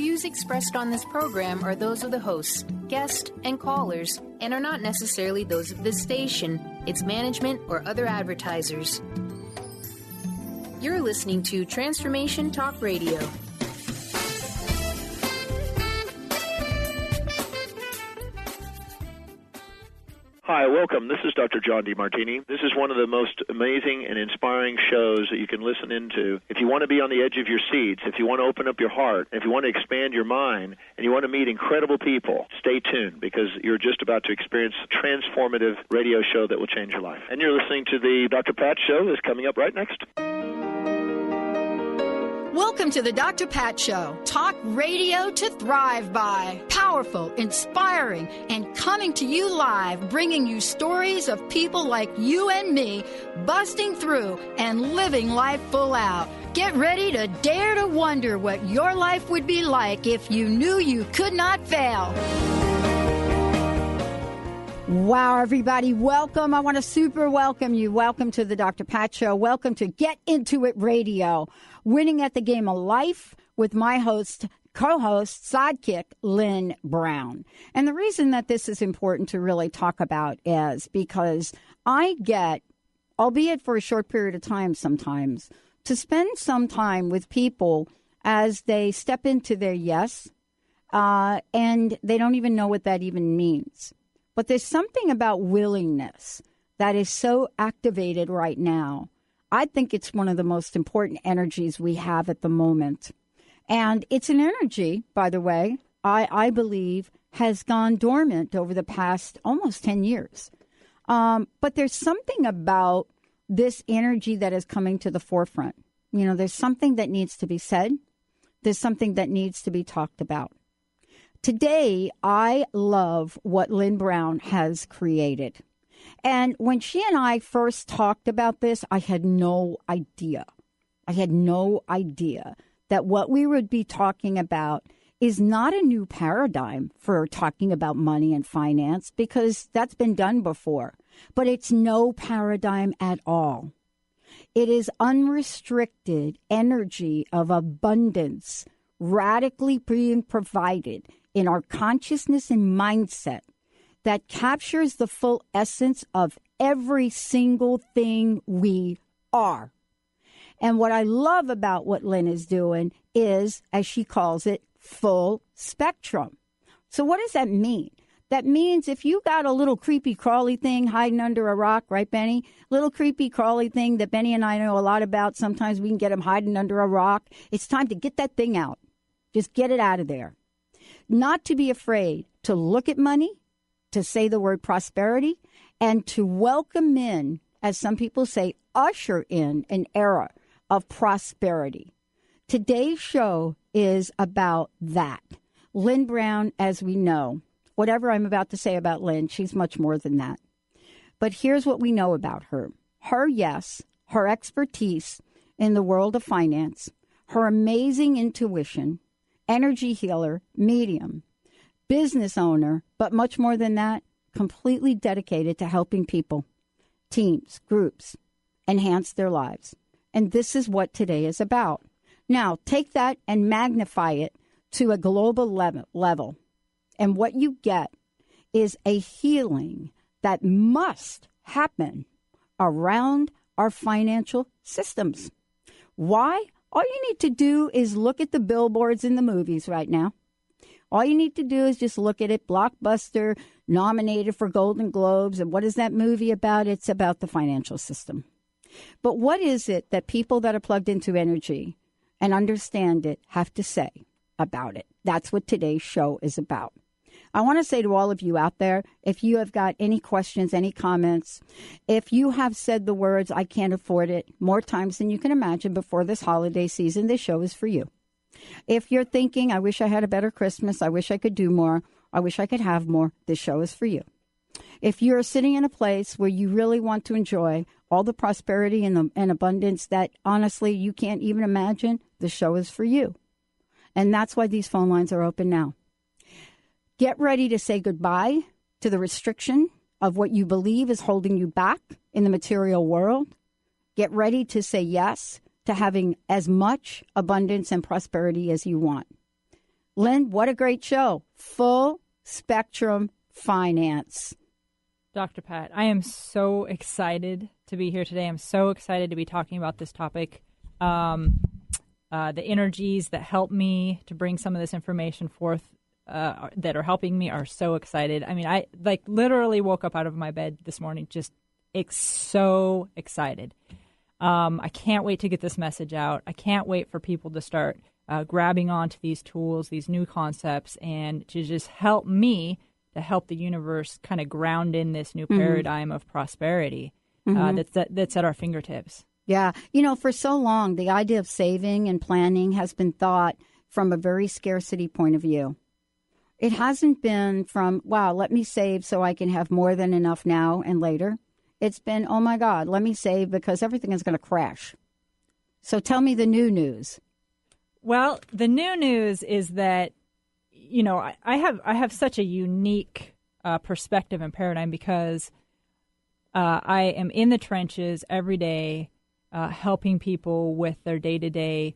views expressed on this program are those of the hosts, guests, and callers, and are not necessarily those of this station, its management, or other advertisers. You're listening to Transformation Talk Radio. Hi, welcome. This is Dr. John DeMartini. This is one of the most amazing and inspiring shows that you can listen into. If you want to be on the edge of your seats, if you want to open up your heart, if you want to expand your mind, and you want to meet incredible people, stay tuned because you're just about to experience a transformative radio show that will change your life. And you're listening to the Dr. Pat Show that's coming up right next. Welcome to the Dr. Pat Show. Talk radio to thrive by. Powerful, inspiring, and coming to you live, bringing you stories of people like you and me busting through and living life full out. Get ready to dare to wonder what your life would be like if you knew you could not fail. Wow, everybody, welcome. I want to super welcome you. Welcome to the Dr. Pat Show. Welcome to Get Into It Radio, winning at the game of life with my host, co-host, sidekick, Lynn Brown. And the reason that this is important to really talk about is because I get, albeit for a short period of time sometimes, to spend some time with people as they step into their yes, and they don't even know what that even means. But there's something about willingness that is so activated right now. I think it's one of the most important energies we have at the moment. And it's an energy, by the way, I believe has gone dormant over the past almost 10 years. But there's something about this energy that is coming to the forefront. You know, there's something that needs to be said. There's something that needs to be talked about. Today, I love what Lynn Brown has created. And when she and I first talked about this, I had no idea. I had no idea that what we would be talking about is not a new paradigm for talking about money and finance, because that's been done before. But it's no paradigm at all. It is unrestricted energy of abundance, radically being provided in our consciousness and mindset that captures the full essence of every single thing we are. And what I love about what Lynn is doing is, as she calls it, full spectrum. So what does that mean? That means if you got a little creepy crawly thing hiding under a rock, right, Benny? Little creepy crawly thing that Benny and I know a lot about. Sometimes we can get them hiding under a rock. It's time to get that thing out. Just get it out of there. Not to be afraid to look at money, to say the word prosperity, and to welcome in, as some people say, usher in an era of prosperity. Today's show is about that. Lynn Brown, as we know, whatever I'm about to say about Lynn, she's much more than that. But here's what we know about her. Her yes, her expertise in the world of finance, her amazing intuition, energy healer, medium, business owner, but much more than that, completely dedicated to helping people, teams, groups, enhance their lives. And this is what today is about. Now, take that and magnify it to a global level. And what you get is a healing that must happen around our financial systems. Why? All you need to do is look at the billboards in the movies right now. All you need to do is just look at it. Blockbuster, nominated for Golden Globes. And what is that movie about? It's about the financial system. But what is it that people that are plugged into energy and understand it have to say about it? That's what today's show is about. I want to say to all of you out there, if you have got any questions, any comments, if you have said the words, I can't afford it, more times than you can imagine before this holiday season, this show is for you. If you're thinking, I wish I had a better Christmas, I wish I could do more, I wish I could have more, this show is for you. If you're sitting in a place where you really want to enjoy all the prosperity and abundance that honestly you can't even imagine, the show is for you. And that's why these phone lines are open now. Get ready to say goodbye to the restriction of what you believe is holding you back in the material world. Get ready to say yes to having as much abundance and prosperity as you want. Lynn, what a great show. Full spectrum finance. Dr. Pat, I am so excited to be here today. I'm so excited to be talking about this topic. The energies that help me to bring some of this information forth that are helping me are so excited. I mean, I literally woke up out of my bed this morning just so excited. I can't wait to get this message out. I can't wait for people to start grabbing onto these tools, these new concepts, and to just help me to help the universe kind of ground in this new paradigm of prosperity that's at our fingertips. Yeah. For so long, the idea of saving and planning has been thought from a very scarcity point of view. It hasn't been from, wow, let me save so I can have more than enough now and later. It's been, oh, my God, let me save because everything is going to crash. So tell me the new news. Well, the new news is that, I have such a unique perspective and paradigm because I am in the trenches every day helping people with their day-to-day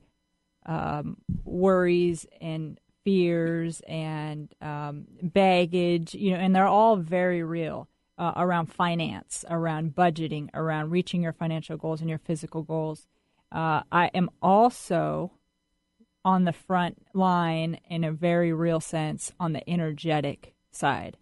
worries and fears and baggage, and they're all very real around finance, around budgeting, around reaching your financial goals and your physical goals. I am also on the front line in a very real sense on the energetic side.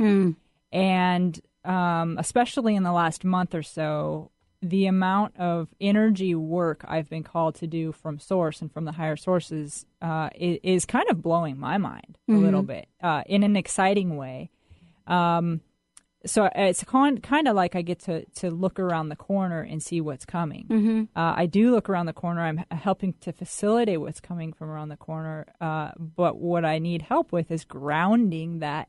And especially in the last month or so, the amount of energy work I've been called to do from source and from the higher sources is kind of blowing my mind a little bit in an exciting way. So it's kind of like I get to look around the corner and see what's coming. I do look around the corner. I'm helping to facilitate what's coming from around the corner. But what I need help with is grounding that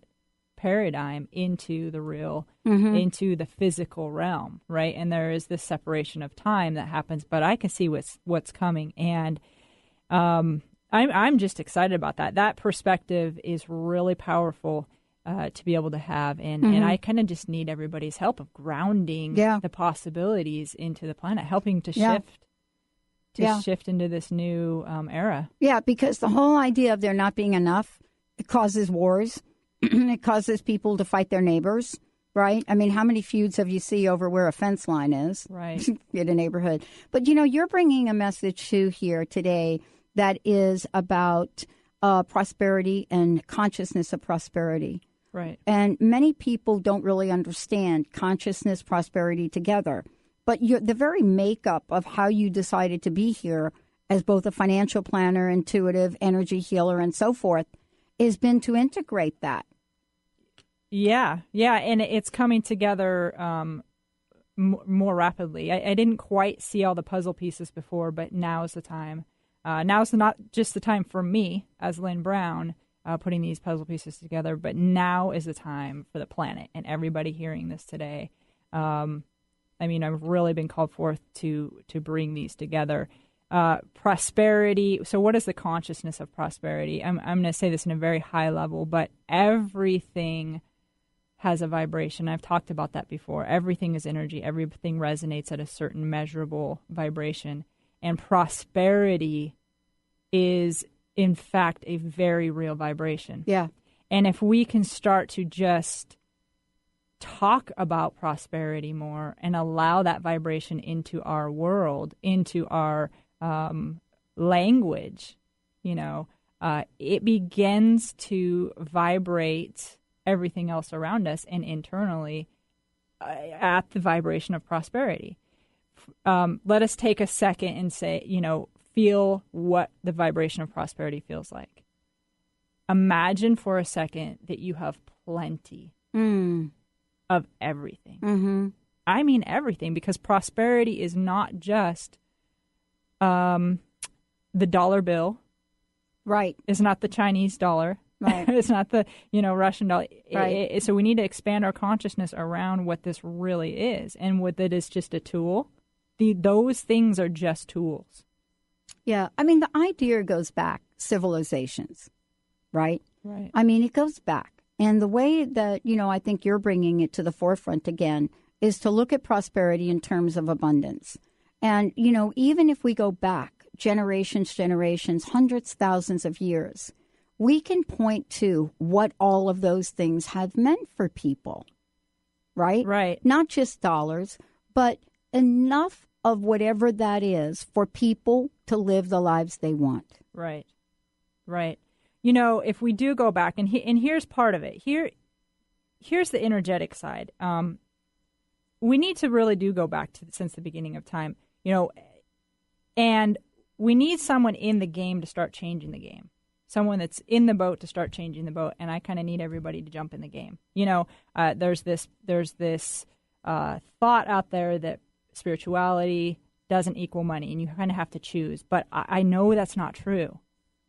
paradigm into the real, into the physical realm, right? And there is this separation of time that happens, but I can see what's coming. And I'm just excited about that. That perspective is really powerful to be able to have. And I kind of just need everybody's help of grounding the possibilities into the planet, helping to shift into this new era. Yeah, because the whole idea of there not being enough, it causes wars. It causes people to fight their neighbors, right? I mean, how many feuds have you seen over where a fence line is? Right. In a neighborhood. But, you're bringing a message to here today that is about prosperity and consciousness of prosperity. Right. And many people don't really understand consciousness, prosperity together. But the very makeup of how you decided to be here as both a financial planner, intuitive, energy healer, and so forth, has been to integrate that. Yeah, and it's coming together more rapidly. I didn't quite see all the puzzle pieces before, but now is the time. Now is not just the time for me as Lynn Brown putting these puzzle pieces together, but now is the time for the planet and everybody hearing this today. I mean, I've really been called forth to bring these together. Prosperity. So what is the consciousness of prosperity? I'm going to say this in a very high level, but everything has a vibration. I've talked about that before. Everything is energy. Everything resonates at a certain measurable vibration. And prosperity is, in fact, a very real vibration. Yeah. And if we can start to just talk about prosperity more and allow that vibration into our world, into our language, it begins to vibrate everything else around us and internally at the vibration of prosperity. Let us take a second and say, feel what the vibration of prosperity feels like. Imagine for a second that you have plenty of everything. I mean everything, because prosperity is not just the dollar bill. Right. It's not the Chinese dollar. Right. It's not the, Russian dollar. Right. So we need to expand our consciousness around what this really is, and what that is just a tool. Those things are just tools. Yeah. I mean, the idea goes back civilizations, right? Right. I mean, it goes back. And the way that, I think you're bringing it to the forefront again is to look at prosperity in terms of abundance. And, even if we go back generations, hundreds, thousands of years, we can point to what all of those things have meant for people, right? Right. Not just dollars, but enough of whatever that is for people to live the lives they want. Right. Right. You know, if we do go back, and here's part of it. Here's the energetic side. We need to really do go back to since the beginning of time, you know, and we need someone in the game to start changing the game. Someone that's in the boat to start changing the boat, and I kind of need everybody to jump in the game. You know, there's this thought out there that spirituality doesn't equal money, and you kind of have to choose. But I know that's not true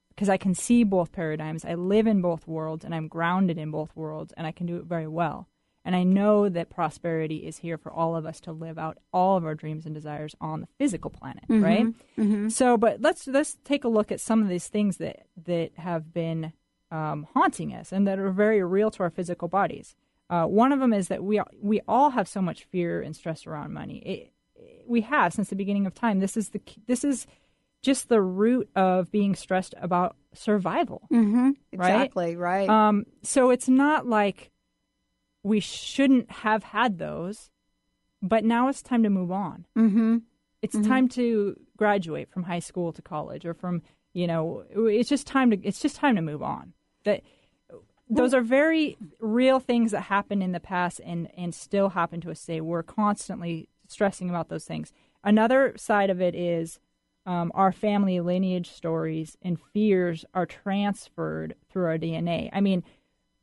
because I can see both paradigms. I live in both worlds, and I'm grounded in both worlds, and I can do it very well. And I know that prosperity is here for all of us to live out all of our dreams and desires on the physical planet, right? Mm-hmm. So, but let's take a look at some of these things that have been haunting us and that are very real to our physical bodies. One of them is that we all have so much fear and stress around money. We have since the beginning of time. This is just the root of being stressed about survival. Mm-hmm. Exactly, right. So it's not like we shouldn't have had those, but now it's time to move on. Mm-hmm. It's time to graduate from high school to college, or from, you know, it's just time to move on. Those are very real things that happened in the past and still happen to us today. We're constantly stressing about those things. Another side of it is our family lineage stories and fears are transferred through our DNA. I mean,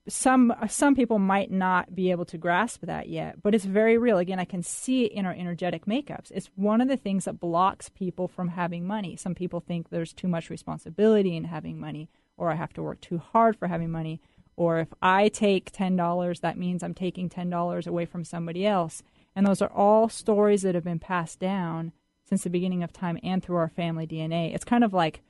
some people might not be able to grasp that yet, but it's very real. Again, I can see it in our energetic makeups. It's one of the things that blocks people from having money. Some people think there's too much responsibility in having money, or I have to work too hard for having money, or if I take $10, that means I'm taking $10 away from somebody else. And those are all stories that have been passed down since the beginning of time and through our family DNA. It's kind of like,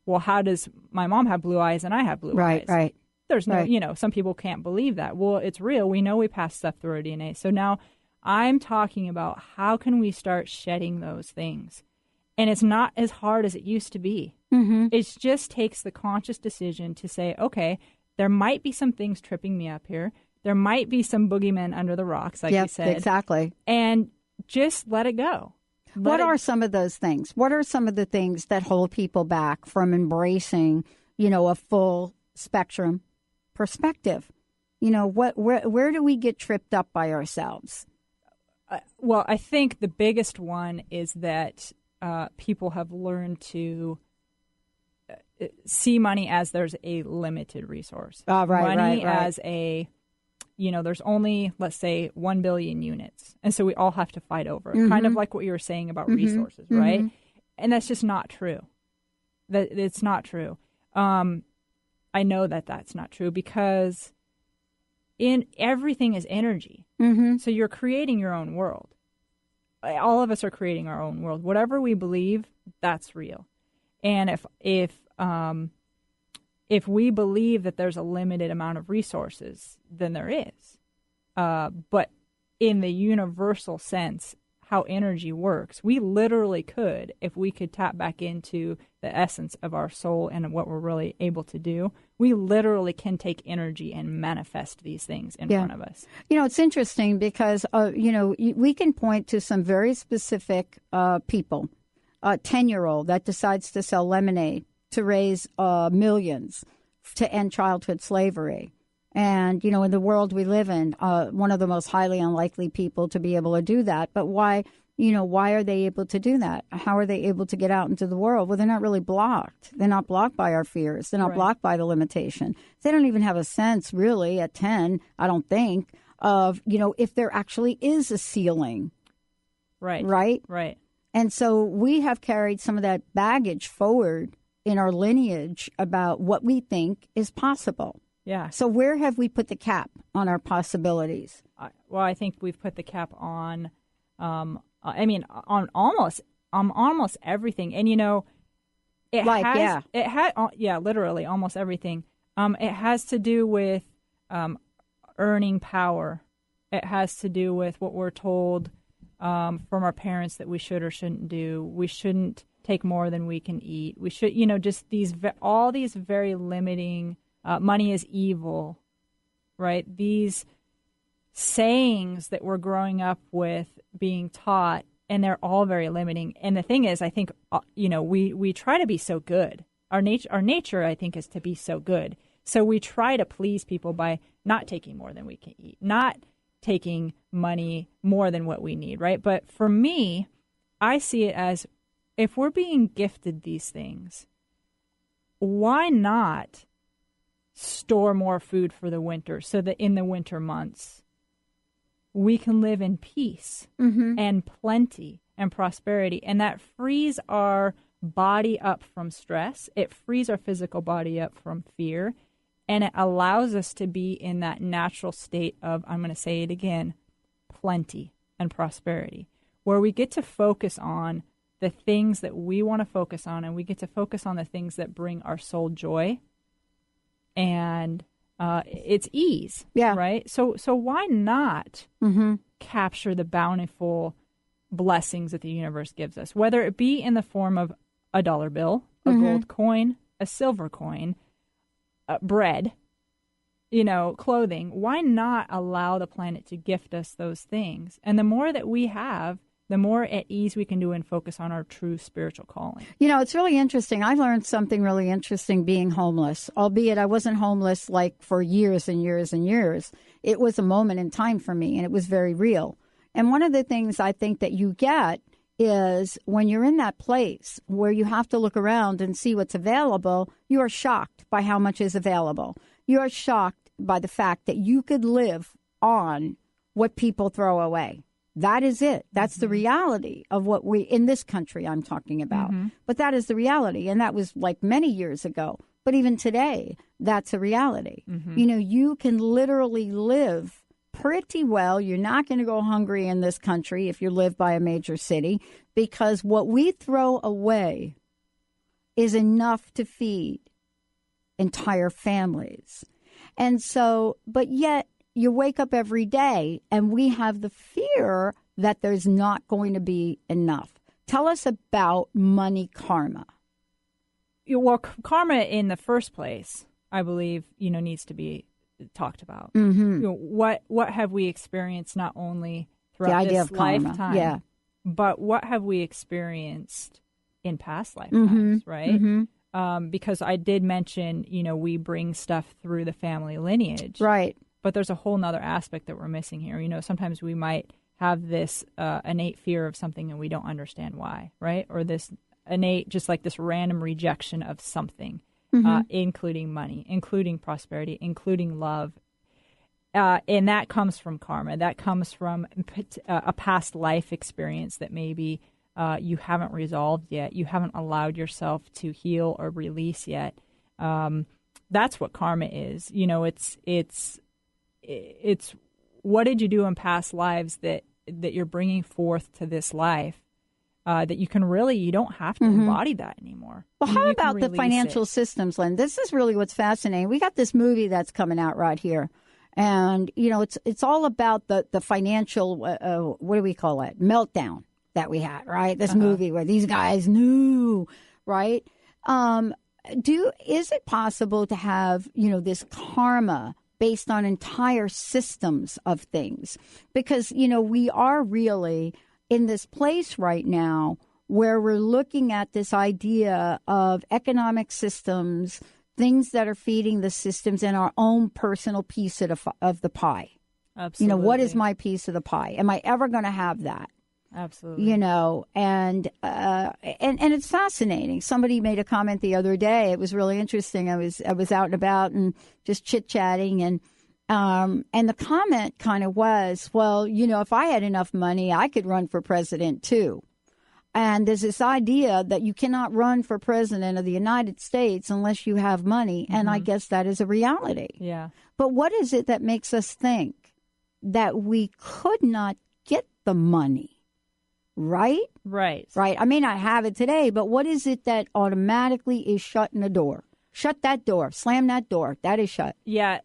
well, how does my mom have blue eyes and I have blue eyes? Right. There's no, you know, some people can't believe that. Well, it's real. We know we pass stuff through our DNA. So now I'm talking about how can we start shedding those things? And it's not as hard as it used to be. Mm-hmm. It just takes the conscious decision to say, okay, there might be some things tripping me up here. There might be some boogeymen under the rocks, like you said. Exactly. And just let it go. What are some of those things? What are some of the things that hold people back from embracing, you know, a full spectrum perspective? You know, where do we get tripped up by ourselves? Well, I think the biggest one is that people have learned to see money as there's a limited resource. Money as a, you know, there's only, let's say, 1 billion units. And so we all have to fight over it. Mm-hmm. Kind of like what you were saying about resources, right? And that's just not true. It's not true. I know that that's not true because everything is energy. Mm-hmm. So you're creating your own world. All of us are creating our own world. Whatever we believe, that's real. And if we believe that there's a limited amount of resources, then there is. But in the universal sense, how energy works, we literally could, if we could tap back into the essence of our soul and what we're really able to do, we literally can take energy and manifest these things in front of us. You know, it's interesting because, you know, we can point to some very specific people. A 10-year-old that decides to sell lemonade to raise millions to end childhood slavery. And, you know, in the world we live in, one of the most highly unlikely people to be able to do that. But why are they able to do that? How are they able to get out into the world? Well, they're not really blocked. They're not blocked by our fears. They're not blocked by the limitation. They don't even have a sense, really, at 10, I don't think, of, you know, if there actually is a ceiling. Right. Right? Right. And so we have carried some of that baggage forward in our lineage about what we think is possible. Yeah. So where have we put the cap on our possibilities? Well, I think we've put the cap on, on almost everything. And, you know, literally almost everything. It has to do with earning power. It has to do with what we're told from our parents that we should or shouldn't do. We shouldn't take more than we can eat. We should, just all these very limiting, money is evil, right? These sayings that we're growing up with being taught, and they're all very limiting. And the thing is, I think, we try to be so good. Our nature, I think, is to be so good. So we try to please people by not taking more than we can eat, not taking money more than what we need, right? But for me, I see it as, if we're being gifted these things, why not store more food for the winter so that in the winter months we can live in peace and plenty and prosperity? And that frees our body up from stress. It frees our physical body up from fear. And it allows us to be in that natural state of, I'm going to say it again, plenty and prosperity, where we get to focus on the things that we want to focus on, and we get to focus on the things that bring our soul joy and it's ease, right? So why not capture the bountiful blessings that the universe gives us, whether it be in the form of a dollar bill, a gold coin, a silver coin, bread, clothing. Why not allow the planet to gift us those things? And the more that we have, the more at ease we can do and focus on our true spiritual calling. It's really interesting. I learned something really interesting being homeless, albeit I wasn't homeless like for years and years and years. It was a moment in time for me, and it was very real. And one of the things I think that you get is when you're in that place where you have to look around and see what's available, you are shocked by how much is available. You are shocked by the fact that you could live on what people throw away. That is it. That's the reality of what in this country I'm talking about. But that is the reality. And that was like many years ago. But even today, that's a reality. You can literally live pretty well. You're not going to go hungry in this country if you live by a major city, because what we throw away is enough to feed entire families. And so, but yet you wake up every day and we have the fear that there's not going to be enough. Tell us about money karma. Well, karma in the first place, I believe, needs to be talked about. What have we experienced not only throughout this lifetime, but what have we experienced in past lifetimes, right? Because I did mention, we bring stuff through the family lineage. Right. But there's a whole nother aspect that we're missing here. Sometimes we might have this innate fear of something and we don't understand why, right? Or this innate, just like this random rejection of something, including money, including prosperity, including love. And that comes from karma. That comes from a past life experience that maybe you haven't resolved yet. You haven't allowed yourself to heal or release yet. That's what karma is. It's what did you do in past lives that you're bringing forth to this life that you don't have to embody that anymore. Well, how about the financial systems, Lynn? This is really what's fascinating. We got this movie that's coming out right here. And, it's all about the financial, what do we call it, meltdown that we had, right? This movie where these guys knew, right? Is it possible to have, this karma based on entire systems of things? Because, we are really in this place right now where we're looking at this idea of economic systems, things that are feeding the systems, and our own personal piece of the pie. Absolutely. What is my piece of the pie? Am I ever going to have that? Absolutely. And it's fascinating. Somebody made a comment the other day. It was really interesting. I was out and about and just chit-chatting, and the comment kind of was, well, if I had enough money, I could run for president too. And there's this idea that you cannot run for president of the United States unless you have money. And I guess that is a reality. Yeah. But what is it that makes us think that we could not get the money? Right? Right. I may not have it today, but what is it that automatically is shutting the door? Shut that door. Slam that door. That is shut. Yeah.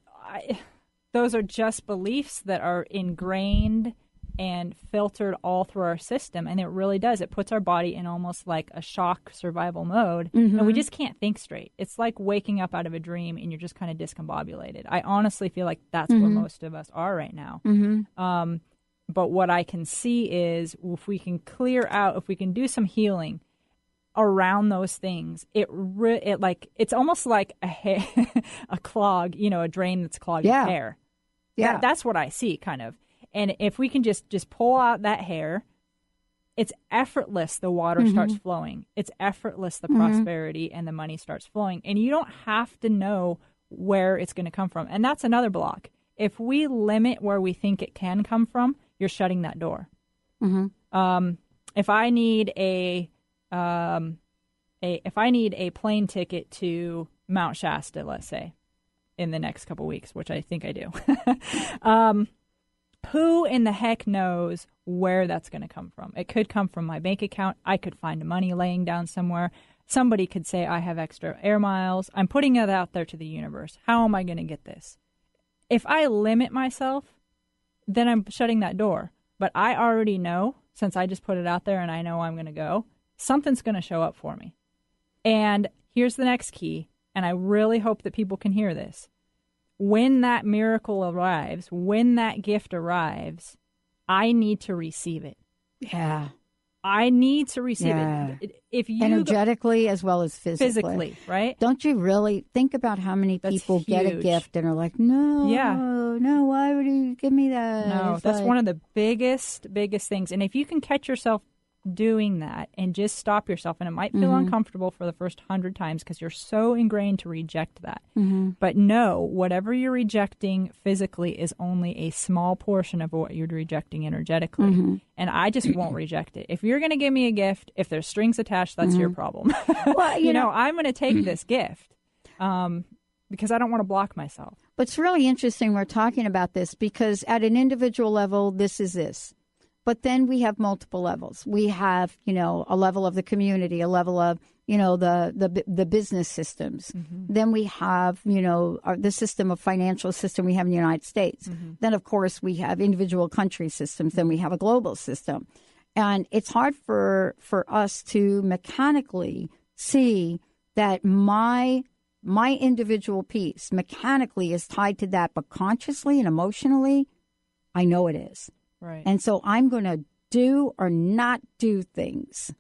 Those are just beliefs that are ingrained and filtered all through our system. And it really does. It puts our body in almost like a shock survival mode. And we just can't think straight. It's like waking up out of a dream and you're just kind of discombobulated. I honestly feel like that's where most of us are right now. But what I can see is if we can clear out, if we can do some healing around those things, it's almost like a clog, a drain that's clogged with hair. Yeah, that's what I see, kind of. And if we can just pull out that hair, it's effortless. The water starts flowing. It's effortless. The prosperity and the money starts flowing, and you don't have to know where it's going to come from. And that's another block. If we limit where we think it can come from, you're shutting that door. If I need a plane ticket to Mount Shasta, let's say, in the next couple weeks, which I think I do, who in the heck knows where that's going to come from? It could come from my bank account. I could find money laying down somewhere. Somebody could say I have extra air miles. I'm putting it out there to the universe. How am I going to get this? If I limit myself, then I'm shutting that door. But I already know, since I just put it out there and I know I'm going to go, something's going to show up for me. And here's the next key, and I really hope that people can hear this. When that miracle arrives, when that gift arrives, I need to receive it. Yeah. I need to receive it. If you energetically as well as physically. Physically, right? Don't you really think about how many people get a gift and are like, no, why would you give me that? No, it's that's like, one of the biggest things. And if you can catch yourself doing that and just stop yourself, and it might feel uncomfortable for the first 100 times because you're so ingrained to reject that. But no, whatever you're rejecting physically is only a small portion of what you're rejecting energetically. And I just won't reject it. If you're going to give me a gift, if there's strings attached, that's your problem. Well, you know, I'm going to take this gift because I don't want to block myself. But it's really interesting we're talking about this because at an individual level, this is this. But then we have multiple levels. We have, a level of the community, a level of, the business systems. Then we have, the system of financial system we have in the United States. Then, of course, we have individual country systems. Then we have a global system. And it's hard for us to mechanically see that my individual piece mechanically is tied to that, but consciously and emotionally, I know it is. Right. And so I'm going to do or not do things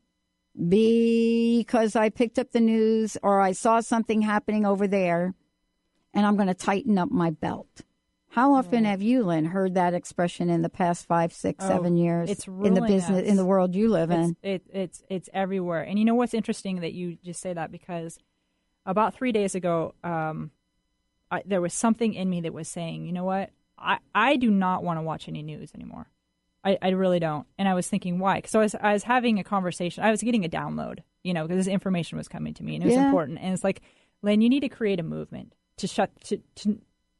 because I picked up the news or I saw something happening over there, and I'm going to tighten up my belt. How often have you, Lynn, heard that expression in the past 5, 6, 7 years it's really in the business, in the world you live in? It's everywhere. And you know what's interesting that you just say that, because about 3 days ago, there was something in me that was saying, you know what? I do not want to watch any news anymore. I really don't. And I was thinking, why? So I was having a conversation. I was getting a download, because this information was coming to me, and it was important. And it's like, Lynn, you need to create a movement to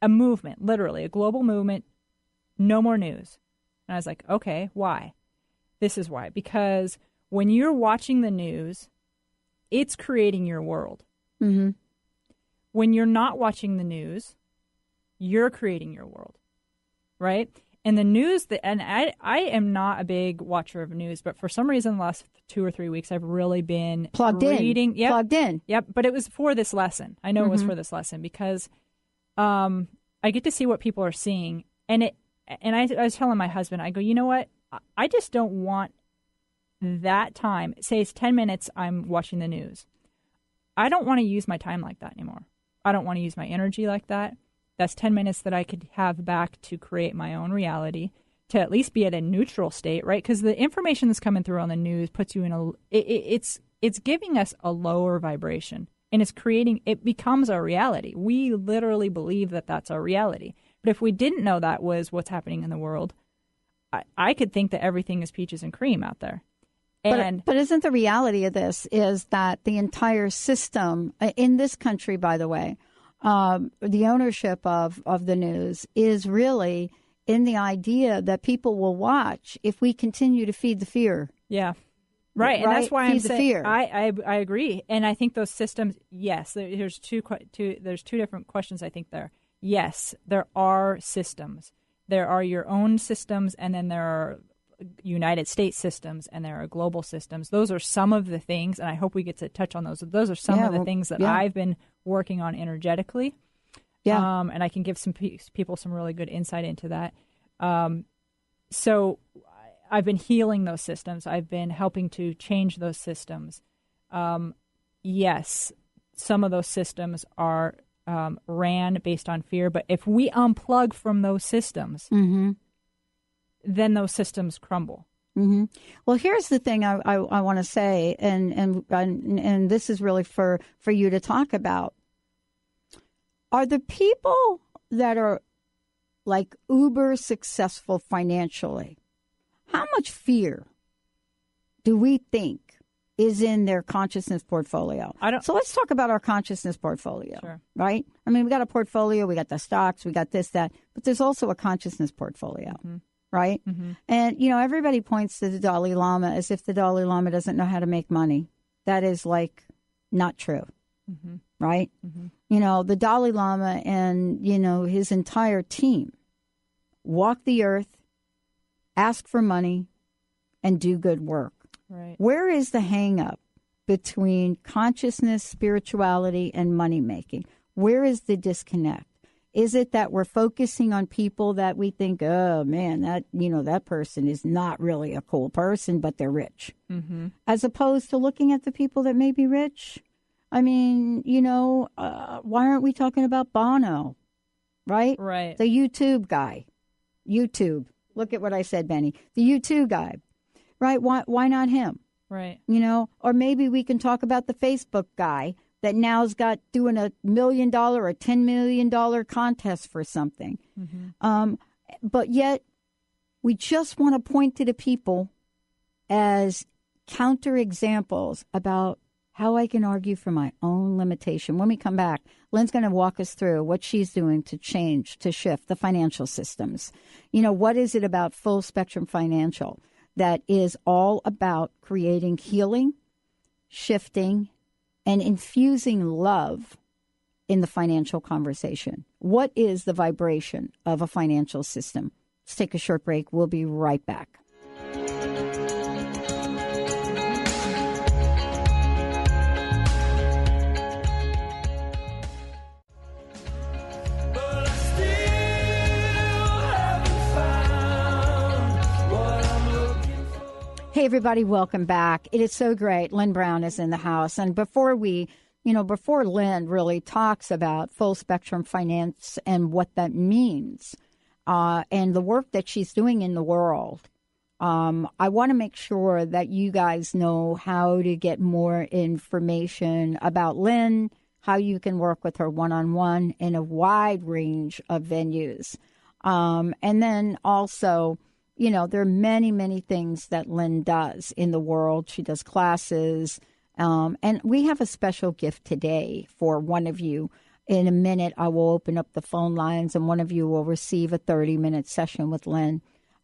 a movement, literally, a global movement, no more news. And I was like, okay, why? This is why. Because when you're watching the news, it's creating your world. When you're not watching the news, you're creating your world, right? And the news, and I am not a big watcher of news, but for some reason the last 2 or 3 weeks I've really been plugged in. Yep, but it was for this lesson. I know it was for this lesson because I get to see what people are seeing. And I was telling my husband, I go, you know what? I just don't want that time. Say it's 10 minutes I'm watching the news. I don't want to use my time like that anymore. I don't want to use my energy like that. That's 10 minutes that I could have back to create my own reality, to at least be at a neutral state, right? Because the information that's coming through on the news puts you in it's giving us a lower vibration, and it becomes our reality. We literally believe that that's our reality. But if we didn't know that was what's happening in the world, I could think that everything is peaches and cream out there. But isn't the reality of this is that the entire system in this country, by the way, the ownership of the news is really in the idea that people will watch if we continue to feed the fear. Yeah. Right. And that's why I'm saying fear. I agree. And I think those systems, yes, there's two different questions I think there. Yes, there are systems. there are your own systems, and then there are United States systems, and there are global systems. Those are some of the things, and I hope we get to touch on those. Those are some of the things that I've been working on energetically. Yeah. And I can give some people some really good insight into that. So I've been healing those systems. I've been helping to change those systems. Yes, some of those systems are ran based on fear, but if we unplug from those systems, then those systems crumble. Well, here's the thing I want to say, and this is really for you to talk about. Are the people that are like uber successful financially, how much fear do we think is in their consciousness portfolio? So let's talk about our consciousness portfolio, right? I mean, we got a portfolio, we got the stocks, we got this, that, but there's also a consciousness portfolio, right? And, you know, everybody points to the Dalai Lama as if the Dalai Lama doesn't know how to make money. That is like not true. Right? You know, the Dalai Lama and, you know, his entire team walk the earth, ask for money, and do good work. Right. Where is the hang up between consciousness, spirituality, and money making? Where is the disconnect? Is it that we're focusing on people that we think, oh man, that, you know, that person is not really a cool person, but they're rich, as opposed to looking at the people that may be rich? I mean, you know, why aren't we talking about Bono, right? Right. The YouTube guy. YouTube. Look at what I said, Benny. The YouTube guy, right? Why not him? Right. You know, or maybe we can talk about the Facebook guy that now's got doing $1 million or $10 million contest for something. But yet we just want to point to the people as counterexamples about how I can argue for my own limitation. When we come back, Lynn's going to walk us through what she's doing to change, to shift the financial systems. You know, what is it about Full Spectrum Financial that is all about creating healing, shifting, and infusing love in the financial conversation? What is the vibration of a financial system? Let's take a short break. We'll be right back. Hey, everybody, welcome back. It is so great. Lynn Brown is in the house. And before Lynn really talks about full spectrum finance and what that means and the work that she's doing in the world, I want to make sure that you guys know how to get more information about Lynn, how you can work with her one-on-one in a wide range of venues. And then also, you know, there are many, many things that Lynn does in the world. She does classes. And we have a special gift today for one of you. In a minute, I will open up the phone lines, and one of you will receive a 30-minute session with Lynn.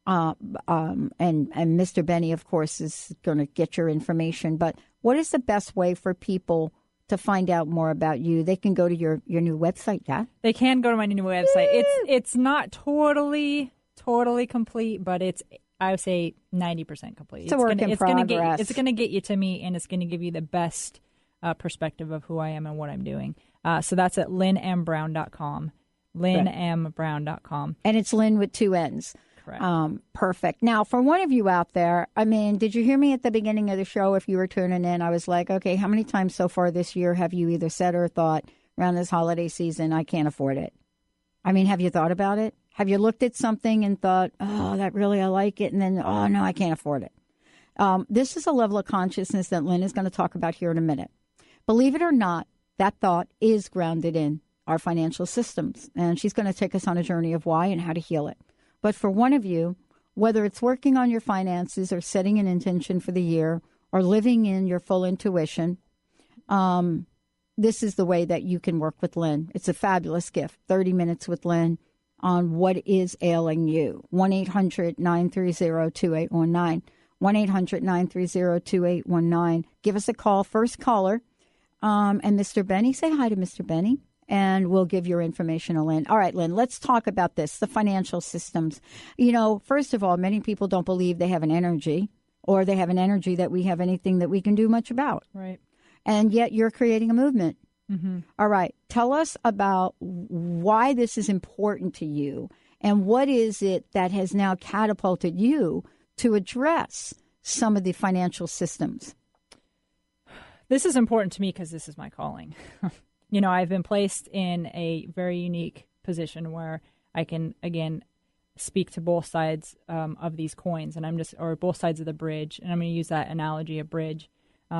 And Mr. Benny, of course, is going to get your information. But what is the best way for people to find out more about you? They can go to your new website, yeah? They can go to my new website. It's not totally complete, but it's, I would say, 90% complete. It's a work in progress. It's going to get you to me, and it's going to give you the best perspective of who I am and what I'm doing. So that's at lynnmbrown.com. lynnmbrown.com. And it's Lynn with 2 N's. Correct. Perfect. Now, for one of you out there, I mean, did you hear me at the beginning of the show? If you were tuning in, I was like, okay, how many times so far this year have you either said or thought around this holiday season, I can't afford it? I mean, have you thought about it? Have you looked at something and thought, oh, that really, I like it, and then, oh, no, I can't afford it? This is a level of consciousness that Lynn is going to talk about here in a minute. Believe it or not, that thought is grounded in our financial systems, and she's going to take us on a journey of why and how to heal it. But for one of you, whether it's working on your finances or setting an intention for the year or living in your full intuition, this is the way that you can work with Lynn. It's a fabulous gift, 30 minutes with Lynn on what is ailing you. 1-800-930-2819. 1-800-930-2819. Give us a call, first caller. And Mr. Benny, say hi to Mr. Benny. and we'll give your information to Lynn. All right, Lynn, let's talk about this, the financial systems. First of all, many people don't believe they have an energy, or they have an energy that we have anything that we can do much about. Right. And yet you're creating a movement. Mm-hmm. All right. Tell us about why this is important to you, and what is it that has now catapulted you to address some of the financial systems. This is important to me because this is my calling. I've been placed in a very unique position where I can, again, speak to both sides of these coins, and or both sides of the bridge. And I'm going to use that analogy, a bridge,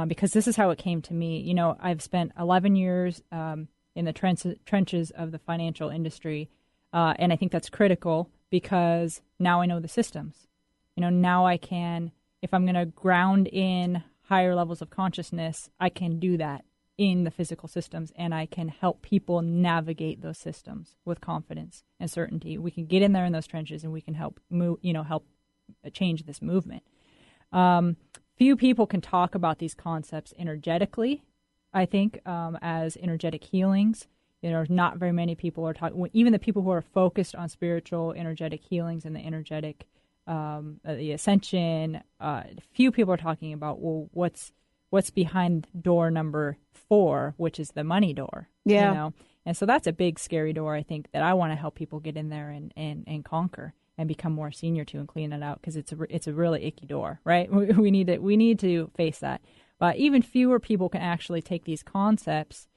because this is how it came to me. I've spent 11 years in the trenches of the financial industry, and I think that's critical because now I know the systems. Now I can, if I'm going to ground in higher levels of consciousness, I can do that in the physical systems, and I can help people navigate those systems with confidence and certainty. We can get in there in those trenches, and we can help help change this movement. Few people can talk about these concepts energetically, I think, as energetic healings. Not very many people are talking, even the people who are focused on spiritual energetic healings and the energetic the ascension. Few people are talking about, well, what's behind door number 4, which is the money door. Yeah. And so that's a big, scary door, I think, that I want to help people get in there and conquer and become more senior to and clean it out, because it's a really icky door, right? We need to face that. But even fewer people can actually take these concepts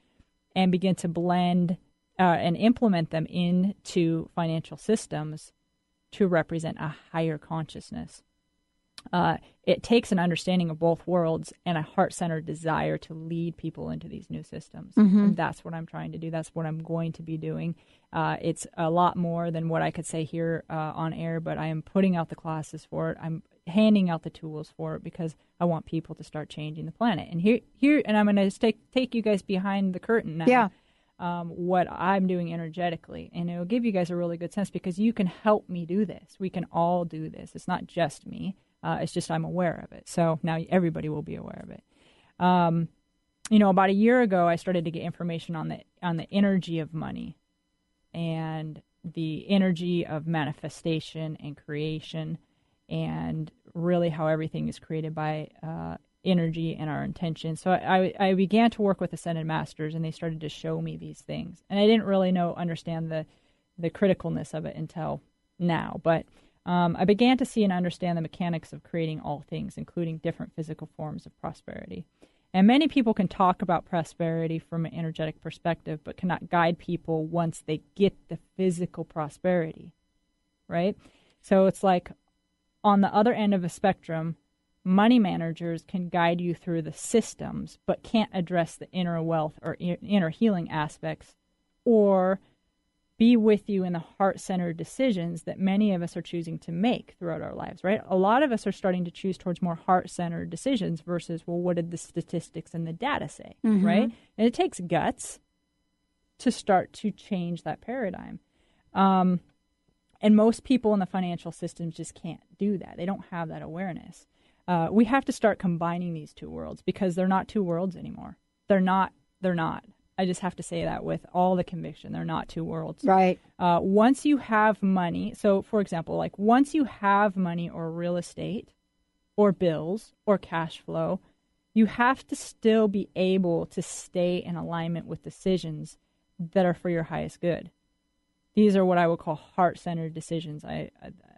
and begin to blend and implement them into financial systems to represent a higher consciousness. It takes an understanding of both worlds and a heart-centered desire to lead people into these new systems. Mm-hmm. And that's what I'm trying to do. That's what I'm going to be doing. It's a lot more than what I could say here on air, but I am putting out the classes for it. I'm handing out the tools for it because I want people to start changing the planet. And here, and I'm going to take you guys behind the curtain now. Yeah. What I'm doing energetically. And it will give you guys a really good sense because you can help me do this. We can all do this. It's not just me. It's just I'm aware of it. So now everybody will be aware of it. About a year ago, I started to get information on the energy of money and the energy of manifestation and creation, and really how everything is created by energy and our intention. So I began to work with Ascended Masters, and they started to show me these things. And I didn't really understand the criticalness of it until now. But I began to see and understand the mechanics of creating all things, including different physical forms of prosperity. And many people can talk about prosperity from an energetic perspective, but cannot guide people once they get the physical prosperity, right? So it's like on the other end of a spectrum, money managers can guide you through the systems, but can't address the inner wealth or inner healing aspects, or be with you in the heart-centered decisions that many of us are choosing to make throughout our lives, right? A lot of us are starting to choose towards more heart-centered decisions versus, well, what did the statistics and the data say, Mm-hmm. right? And it takes guts to start to change that paradigm. And most people in the financial systems just can't do that. They don't have that awareness. We have to start combining these two worlds because they're not two worlds anymore. They're not. I just have to say that with all the conviction. They're not two worlds. Right. Once you have money, so for example, like once you have money or real estate or bills or cash flow, you have to still be able to stay in alignment with decisions that are for your highest good. These are what I would call heart-centered decisions. I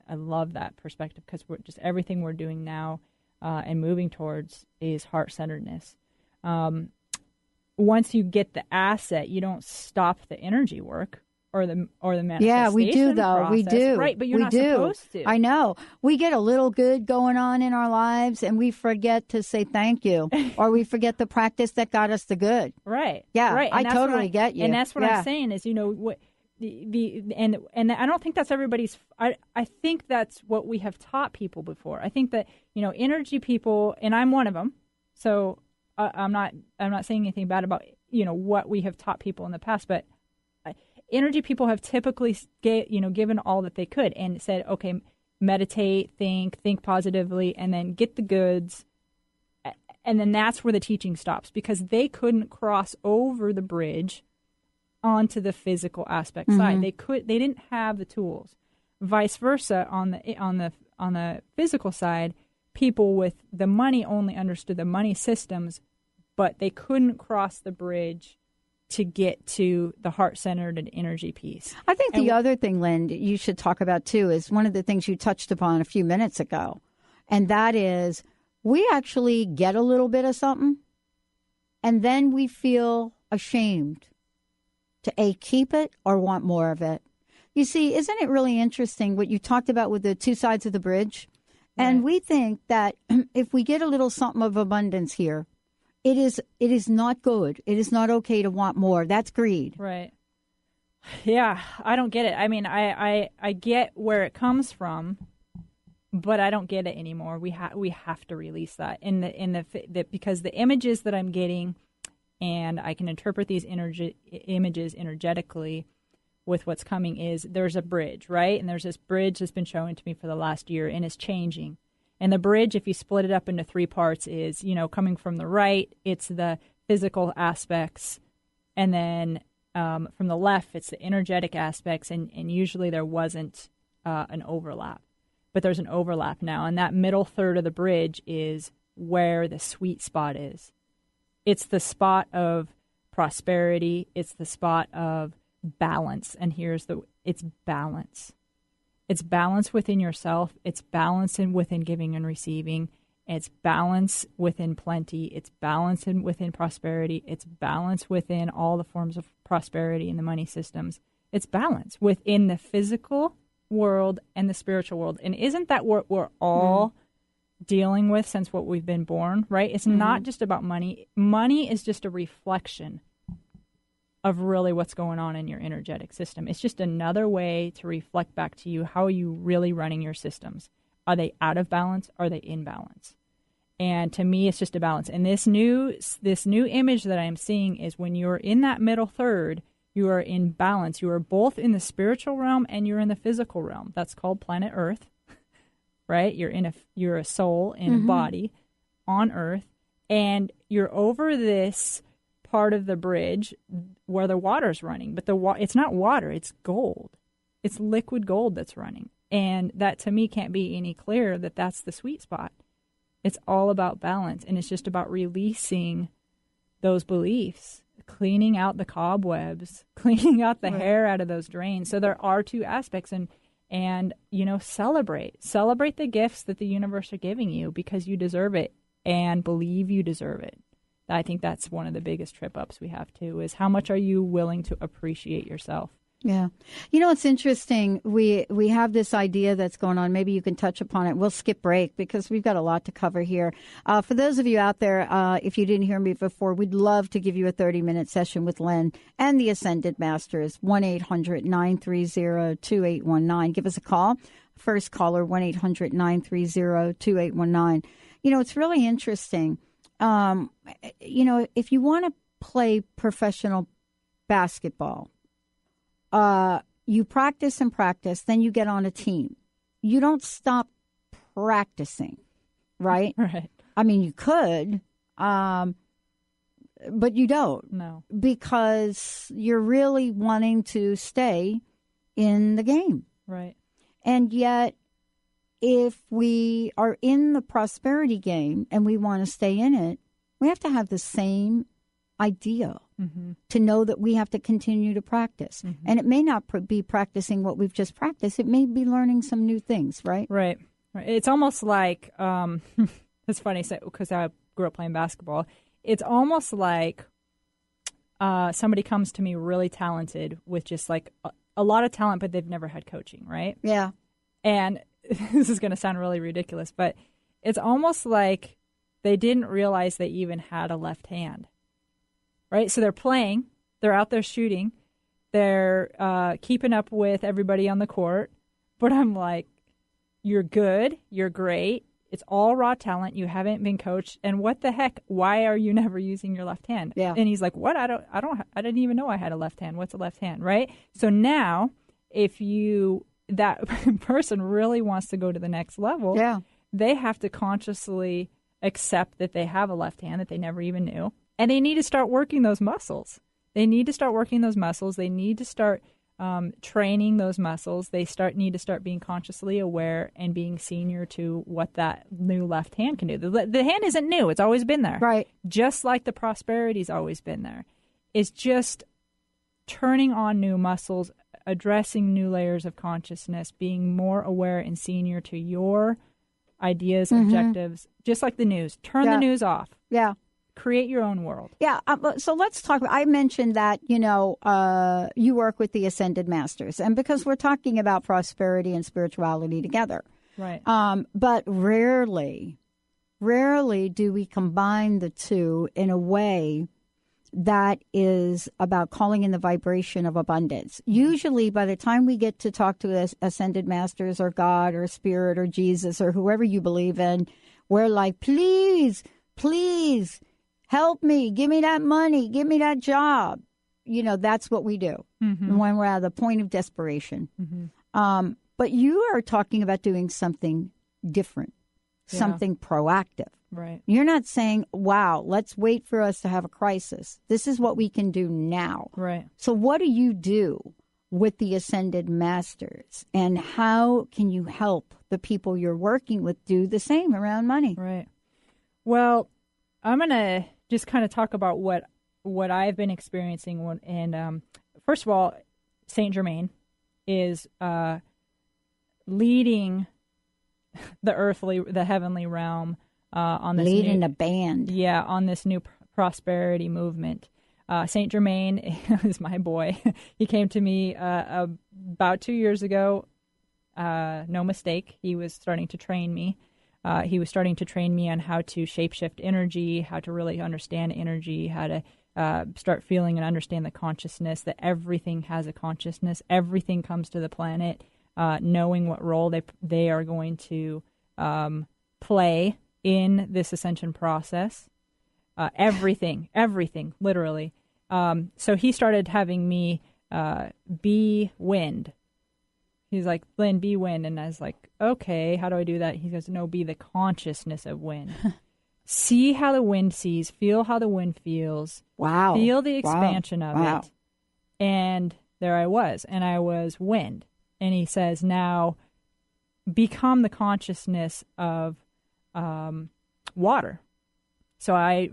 love that perspective because just everything we're doing now and moving towards is heart-centeredness. Once you get the asset, you don't stop the energy work or the manifestation. Yeah, we do though. Process. We do. Right, but you're not supposed to. I know. We get a little good going on in our lives, and we forget to say thank you, or we forget the practice that got us the good. Right. Yeah. Right. I totally get you. And that's what I'm saying is, what and I don't think that's everybody's. I think that's what we have taught people before. I think that energy people, and I'm one of them. So. I'm not saying anything bad about what we have taught people in the past, but energy people have typically given all that they could and said, okay, meditate, think positively, and then get the goods, and then that's where the teaching stops because they couldn't cross over the bridge onto the physical aspect side. They didn't have the tools. Vice versa, on the physical side, people with the money only understood the money systems, but they couldn't cross the bridge to get to the heart-centered and energy piece. I think the other thing, Lynn, you should talk about too is one of the things you touched upon a few minutes ago, and that is we actually get a little bit of something, and then we feel ashamed to A, keep it or want more of it. You see, isn't it really interesting what you talked about with the two sides of the bridge? Right. And we think that if we get a little something of abundance here, it is not good. It is not okay to want more. That's greed. Right. Yeah, I don't get it. I mean, I get where it comes from, but I don't get it anymore. We have to release that because the images that I'm getting, and I can interpret these images energetically with what's coming, is there's a bridge, right? And there's this bridge that's been shown to me for the last year, and it's changing. And the bridge, if you split it up into three parts, is, coming from the right, it's the physical aspects. And then from the left, it's the energetic aspects. And usually there wasn't an overlap. But there's an overlap now. And that middle third of the bridge is where the sweet spot is. It's the spot of prosperity. It's the spot of balance. And it's balance. It's balance within yourself. It's balance within giving and receiving. It's balance within plenty. It's balance within prosperity. It's balance within all the forms of prosperity in the money systems. It's balance within the physical world and the spiritual world. And isn't that what we're all dealing with since what we've been born, right? It's not just about money. Money is just a reflection of really what's going on in your energetic system. It's just another way to reflect back to you, how are you really running your systems? Are they out of balance? Are they in balance? And to me, it's just a balance. And this new image that I'm seeing is when you're in that middle third, you are in balance. You are both in the spiritual realm and you're in the physical realm. That's called planet Earth, right? You're a soul in a body on Earth, and you're over this part of the bridge where the water's running, but it's not water, it's gold. It's liquid gold that's running. And that to me can't be any clearer that that's the sweet spot. It's all about balance, and it's just about releasing those beliefs, cleaning out the cobwebs, cleaning out the hair out of those drains. So there are two aspects, and celebrate the gifts that the universe are giving you because you deserve it and believe you deserve it. I think that's one of the biggest trip-ups we have, too, is how much are you willing to appreciate yourself? Yeah. It's interesting. We have this idea that's going on. Maybe you can touch upon it. We'll skip break because we've got a lot to cover here. For those of you out there, if you didn't hear me before, we'd love to give you a 30-minute session with Lynn and the Ascended Masters. 1-800-930-2819. Give us a call. First caller, 1-800-930-2819. It's really interesting. If you want to play professional basketball, you practice and practice, then you get on a team. You don't stop practicing, right? Right. I mean, you could, but you don't. No. Because you're really wanting to stay in the game. Right. And yet, if we are in the prosperity game and we want to stay in it, we have to have the same idea to know that we have to continue to practice. And it may not be practicing what we've just practiced. It may be learning some new things, right? Right. It's almost like, it's funny because I grew up playing basketball. It's almost like somebody comes to me really talented with just like a lot of talent, but they've never had coaching, right? Yeah. And this is going to sound really ridiculous, but it's almost like they didn't realize they even had a left hand, right? So they're playing, they're out there shooting, they're keeping up with everybody on the court, but I'm like, you're good, you're great, it's all raw talent, you haven't been coached, and what the heck, why are you never using your left hand? Yeah. And he's like, what? I didn't even know I had a left hand. What's a left hand, right? So now, if that person really wants to go to the next level, they have to consciously accept that they have a left hand that they never even knew, and they need to start working those muscles. They need to start working those muscles. They need to start training those muscles. They need to start being consciously aware and being senior to what that new left hand can do. The hand isn't new. It's always been there. Right. Just like the prosperity's always been there. It's just turning on new muscles, addressing new layers of consciousness, being more aware and senior to your ideas, objectives, just like the news. Turn the news off. Yeah. Create your own world. Yeah. So let's talk. I mentioned that, you work with the Ascended Masters, and because we're talking about prosperity and spirituality together. Right. But rarely do we combine the two in a way that is about calling in the vibration of abundance. Usually by the time we get to talk to Ascended Masters or God or Spirit or Jesus or whoever you believe in, we're like, please, help me, give me that money, give me that job. That's what we do when we're at the point of desperation. But you are talking about doing something different, something proactive. Right. You're not saying, wow, let's wait for us to have a crisis. This is what we can do now. Right. So what do you do with the Ascended Masters, and how can you help the people you're working with do the same around money? Right. Well, I'm going to just kind of talk about what I've been experiencing. And first of all, Saint Germain is leading the heavenly realm on this leading a band. Yeah, on this new prosperity movement. Saint Germain is my boy. He came to me about 2 years ago. No mistake. He was starting to train me. He was starting to train me on how to shapeshift energy, how to really understand energy, how to start feeling and understand the consciousness, that everything has a consciousness. Everything comes to the planet, knowing what role they are going to play in this ascension process. Everything, literally. So he started having me be wind. He's like, Lynn, be wind. And I was like, okay, how do I do that? He goes, no, be the consciousness of wind. See how the wind sees, feel how the wind feels. Wow. Feel the expansion of it. And there I was wind. And he says, now become the consciousness of water. So I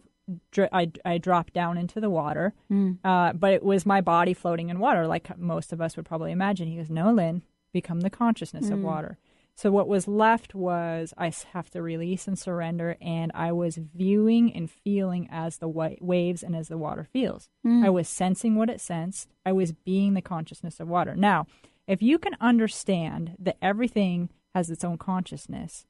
dropped down into the water, but it was my body floating in water, like most of us would probably imagine. He goes, no, Lynn, become the consciousness of water. So what was left was I have to release and surrender, and I was viewing and feeling as the waves and as the water feels. I was sensing what it sensed. I was being the consciousness of water. Now, if you can understand that everything has its own consciousness,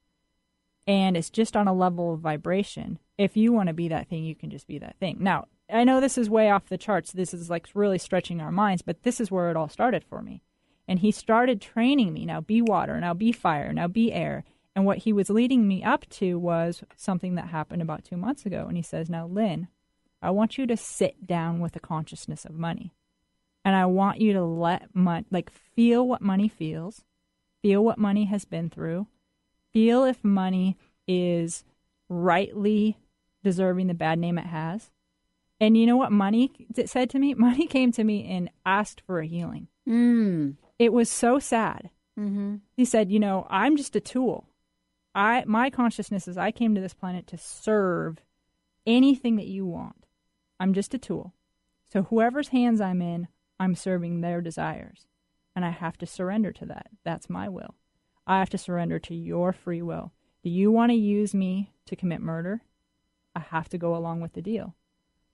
and it's just on a level of vibration, if you want to be that thing, you can just be that thing. Now, I know this is way off the charts. This is like really stretching our minds, but this is where it all started for me. And he started training me. Now be water, now be fire, now be air. And what he was leading me up to was something that happened about 2 months ago. And he says, now, Lynn, I want you to sit down with the consciousness of money. And I want you to let feel what money feels, feel what money has been through, feel if money is rightly deserving the bad name it has. And you know what money said to me? Money came to me and asked for a healing. It was so sad. He said, I'm just a tool. My consciousness is I came to this planet to serve anything that you want. I'm just a tool. So whoever's hands I'm in, I'm serving their desires. And I have to surrender to that. That's my will. I have to surrender to your free will. Do you want to use me to commit murder? I have to go along with the deal.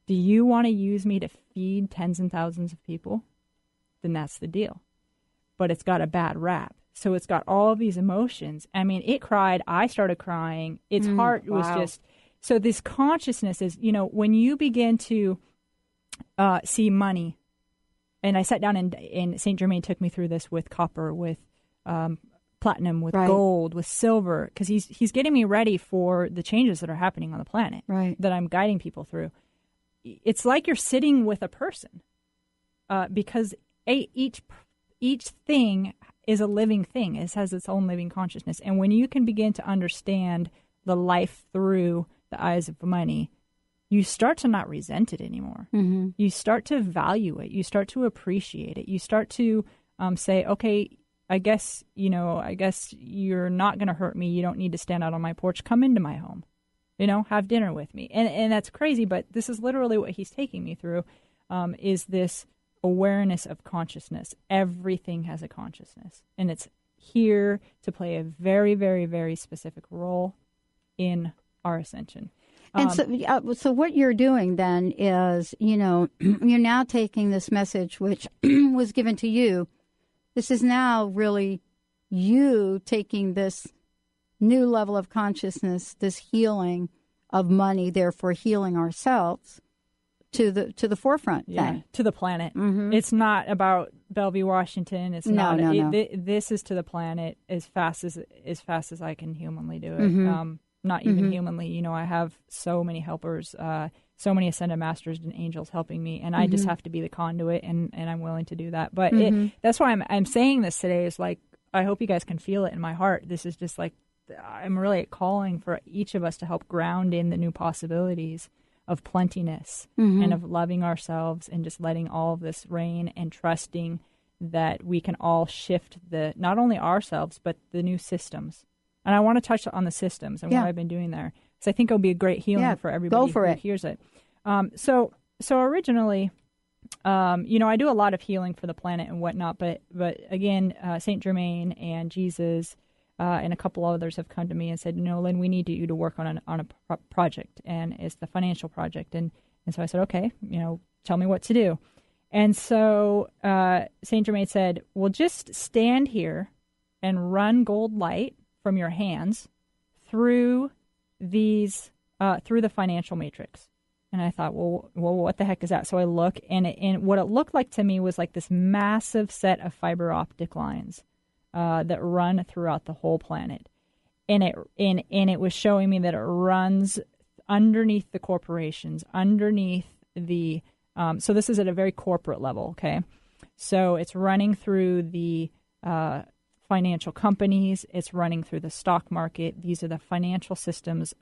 Do you want to use me to feed tens and thousands of people? Then that's the deal. But it's got a bad rap. So it's got all these emotions. I mean, it cried. I started crying. Its heart was just... So this consciousness is, when you begin to see money, and I sat down and St. Germain took me through this with copper, with platinum, with gold, with silver, because he's getting me ready for the changes that are happening on the planet that I'm guiding people through. It's like you're sitting with a person because each thing is a living thing. It has its own living consciousness. And when you can begin to understand the life through the eyes of money, you start to not resent it anymore. Mm-hmm. You start to value it. You start to appreciate it. You start to say, okay, I guess you're not going to hurt me. You don't need to stand out on my porch. Come into my home, have dinner with me. And that's crazy, but this is literally what he's taking me through, is this awareness of consciousness. Everything has a consciousness, and it's here to play a very, very, very specific role in our ascension. And so what you're doing then is, you're now taking this message which was given to you. This is now really you taking this new level of consciousness, this healing of money, therefore healing ourselves to the forefront. Yeah, then. to the planet. Mm-hmm. It's not about Bellevue, Washington. It's no. This is to the planet as fast as I can humanly do it. Mm-hmm. Not even mm-hmm. humanly. I have so many helpers, so many ascended masters and angels helping me, and I mm-hmm. just have to be the conduit, and I'm willing to do that. But mm-hmm. that's why I'm saying this today is like, I hope you guys can feel it in my heart. This is just like, I'm really calling for each of us to help ground in the new possibilities of plentiness mm-hmm. and of loving ourselves and just letting all of this reign and trusting that we can all shift not only ourselves, but the new systems. And I want to touch on the systems and what I've been doing there, because I think it'll be a great healing for everybody who hears it. So originally, I do a lot of healing for the planet and whatnot, but again, Saint Germain and Jesus and a couple others have come to me and said, Lynn, we need you to work on a project, and it's the financial project. And so I said, okay, tell me what to do. And so Saint Germain said, well, just stand here and run gold light from your hands through the financial matrix. And I thought, well, what the heck is that? So I look, and what it looked like to me was like this massive set of fiber optic lines that run throughout the whole planet, and it was showing me that it runs underneath the corporations, underneath the. So this is at a very corporate level, okay? So it's running through the financial companies. It's running through the stock market. These are the financial systems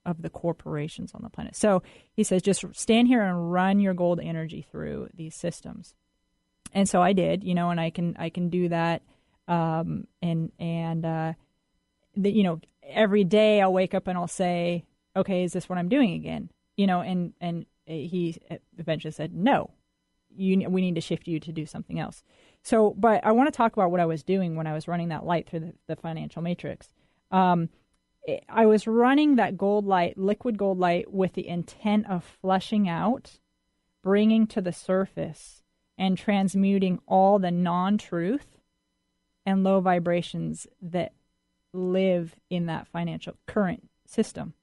of the corporations on the planet. So he says, just stand here and run your gold energy through these systems. And so I did, and I can do that. Every day I'll wake up and I'll say, okay, is this what I'm doing again? And he eventually said, no, we need to shift you to do something else. So, but I want to talk about what I was doing when I was running that light through the financial matrix. I was running that liquid gold light with the intent of flushing out, bringing to the surface, and transmuting all the non-truth and low vibrations that live in that financial current system,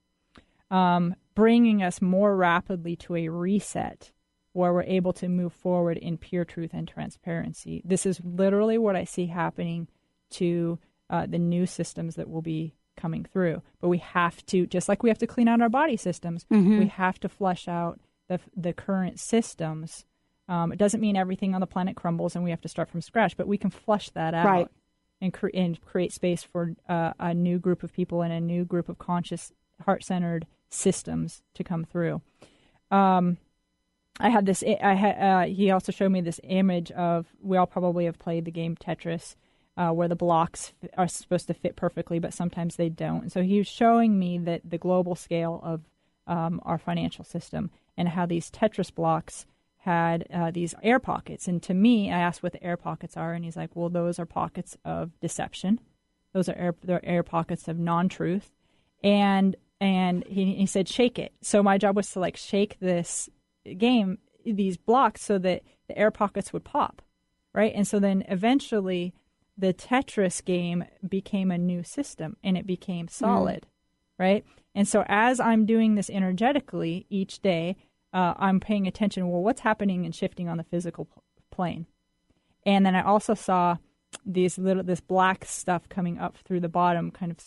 bringing us more rapidly to a reset where we're able to move forward in pure truth and transparency. This is literally what I see happening to the new systems that will be coming through. But we have to, just like we have to clean out our body systems, mm-hmm. we have to flush out the current systems. It doesn't mean everything on the planet crumbles and we have to start from scratch, but we can flush that out. Right. And create space for a new group of people and a new group of conscious, heart-centered systems to come through. I had this. He also showed me this image of. We all probably have played the game Tetris, where the blocks are supposed to fit perfectly, but sometimes they don't. And so he was showing me that the global scale of our financial system and how these Tetris blocks had these air pockets. And to me, I asked what the air pockets are, and he's like, well, those are pockets of deception. Those are air pockets of non-truth. And he said, shake it. So my job was to shake these blocks so that the air pockets would pop, right? And so then eventually the Tetris game became a new system, and it became solid, right? And so as I'm doing this energetically each day, I'm paying attention, well, what's happening and shifting on the physical plane? And then I also saw this black stuff coming up through the bottom, kind of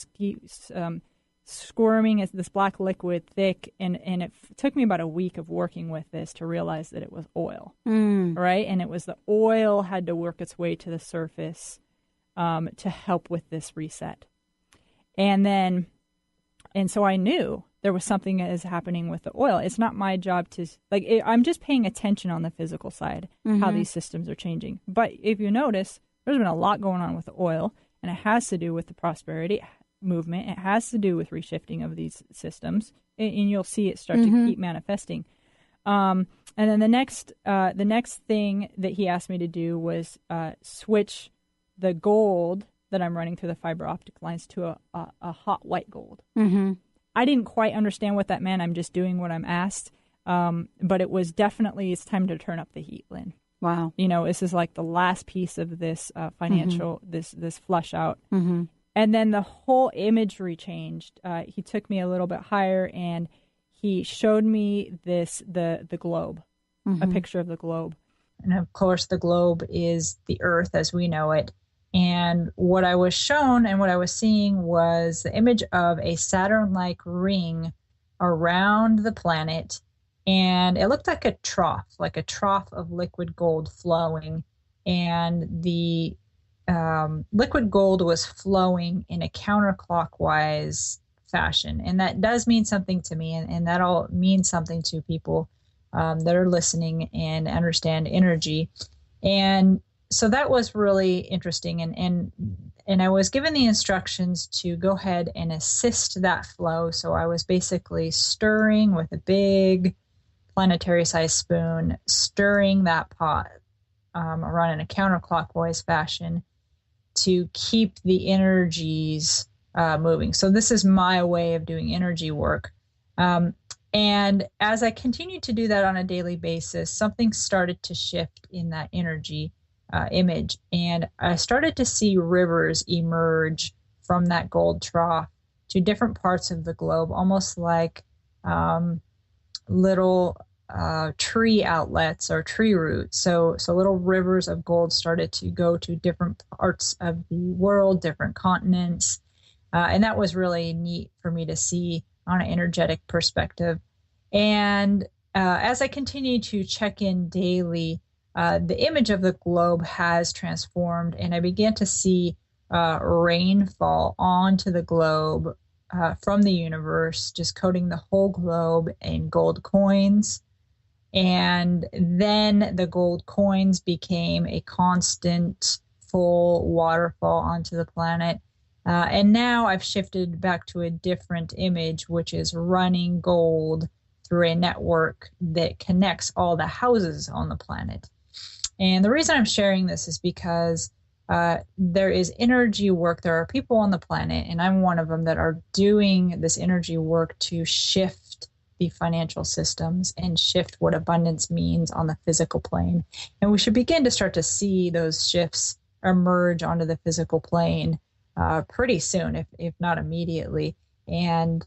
squirming as this black liquid, thick, and it took me about a week of working with this to realize that it was oil, right? And it was the oil had to work its way to the surface to help with this reset. And so I knew there was something that is happening with the oil. It's not my job to, I'm just paying attention on the physical side, how these systems are changing. But if you notice, there's been a lot going on with the oil, and it has to do with the prosperity movement. It has to do with reshifting of these systems, and you'll see it start to keep manifesting. And then the next thing that he asked me to do was switch the gold that I'm running through the fiber optic lines to a hot white gold. I didn't quite understand what that meant. I'm just doing what I'm asked. But it was definitely, it's time to turn up the heat, Lynn. Wow. This is like the last piece of this financial, this flush out. And then the whole imagery changed. He took me a little bit higher, and he showed me the globe, a picture of the globe. And of course, the globe is the Earth as we know it. And what I was shown and what I was seeing was the image of a Saturn-like ring around the planet. And it looked like a trough of liquid gold flowing. And the liquid gold was flowing in a counterclockwise fashion. And that does mean something to me. And that all means something to people that are listening and understand energy. And so that was really interesting. And I was given the instructions to go ahead and assist that flow. So I was basically stirring with a big planetary-sized spoon, stirring that pot around in a counterclockwise fashion to keep the energies moving. So this is my way of doing energy work. And as I continued to do that on a daily basis, something started to shift in that energy image. And I started to see rivers emerge from that gold trough to different parts of the globe, almost like little tree outlets or tree roots. So little rivers of gold started to go to different parts of the world, different continents. And that was really neat for me to see on an energetic perspective. And as I continue to check in daily, the image of the globe has transformed, and I began to see rainfall onto the globe from the universe, just coating the whole globe in gold coins. And then the gold coins became a constant full waterfall onto the planet. And now I've shifted back to a different image, which is running gold through a network that connects all the houses on the planet. And the reason I'm sharing this is because there is energy work. There are people on the planet, and I'm one of them, that are doing this energy work to shift the financial systems and shift what abundance means on the physical plane. And we should begin to start to see those shifts emerge onto the physical plane pretty soon, if not immediately. And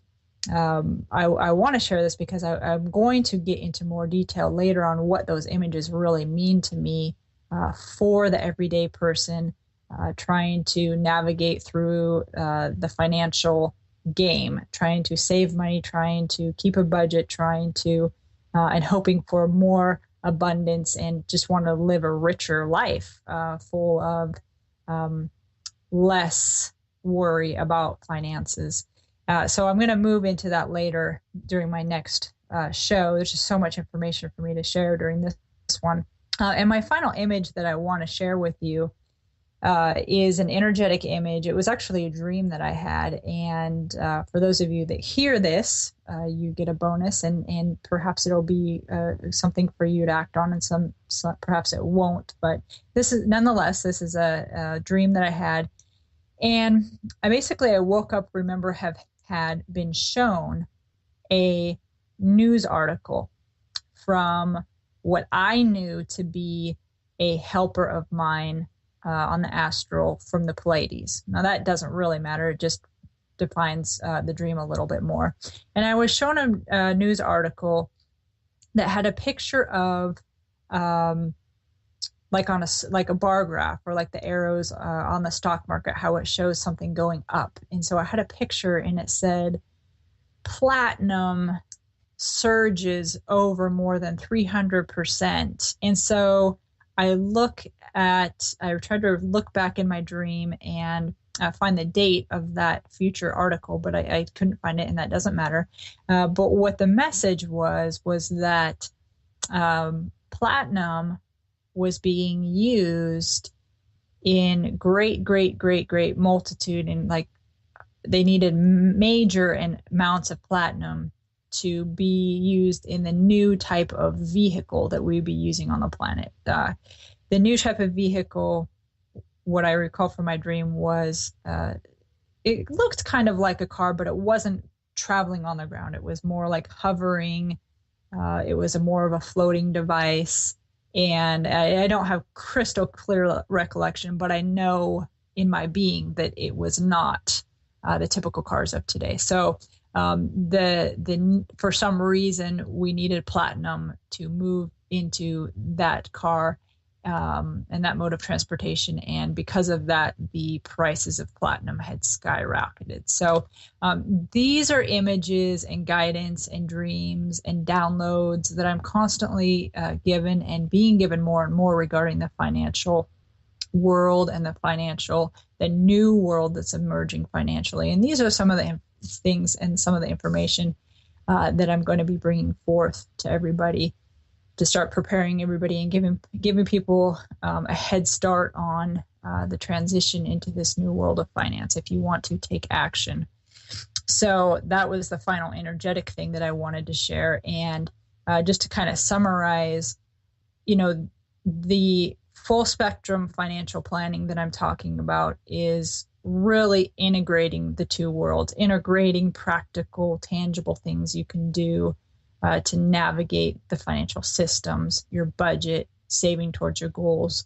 I want to share this because I'm going to get into more detail later on what those images really mean to me for the everyday person trying to navigate through the financial game, trying to save money, trying to keep a budget, trying to and hoping for more abundance, and just want to live a richer life full of less worry about finances. So I'm going to move into that later during my next show. There's just so much information for me to share during this one. And my final image that I want to share with you is an energetic image. It was actually a dream that I had. And for those of you that hear this, you get a bonus, and perhaps it'll be something for you to act on, and some perhaps it won't. But this is a dream that I had. And I woke up, had been shown a news article from what I knew to be a helper of mine on the astral from the Pleiades. Now, that doesn't really matter. It just defines the dream a little bit more. And I was shown a news article that had a picture of like a bar graph, or like the arrows on the stock market, how it shows something going up. And so I had a picture, and it said platinum surges over more than 300%. And so I tried to look back in my dream, and find the date of that future article, but I couldn't find it, and that doesn't matter. But what the message was that platinum was being used in great multitude, and like they needed major amounts of platinum to be used in the new type of vehicle that we'd be using on the planet. The new type of vehicle, what I recall from my dream was, it looked kind of like a car, but it wasn't traveling on the ground. It was more like hovering. It was more of a floating device. And I don't have crystal clear recollection, but I know in my being that it was not the typical cars of today. So for some reason, we needed platinum to move into that car and that mode of transportation. And because of that, the prices of platinum had skyrocketed. So these are images and guidance and dreams and downloads that I'm constantly given and being given more and more regarding the financial world and the new world that's emerging financially. And these are some of the things and some of the information that I'm going to be bringing forth to everybody, to start preparing everybody and giving people a head start on the transition into this new world of finance if you want to take action. So that was the final energetic thing that I wanted to share. And just to kind of summarize, the full spectrum financial planning that I'm talking about is really integrating the two worlds, integrating practical, tangible things you can do to navigate the financial systems, your budget, saving towards your goals,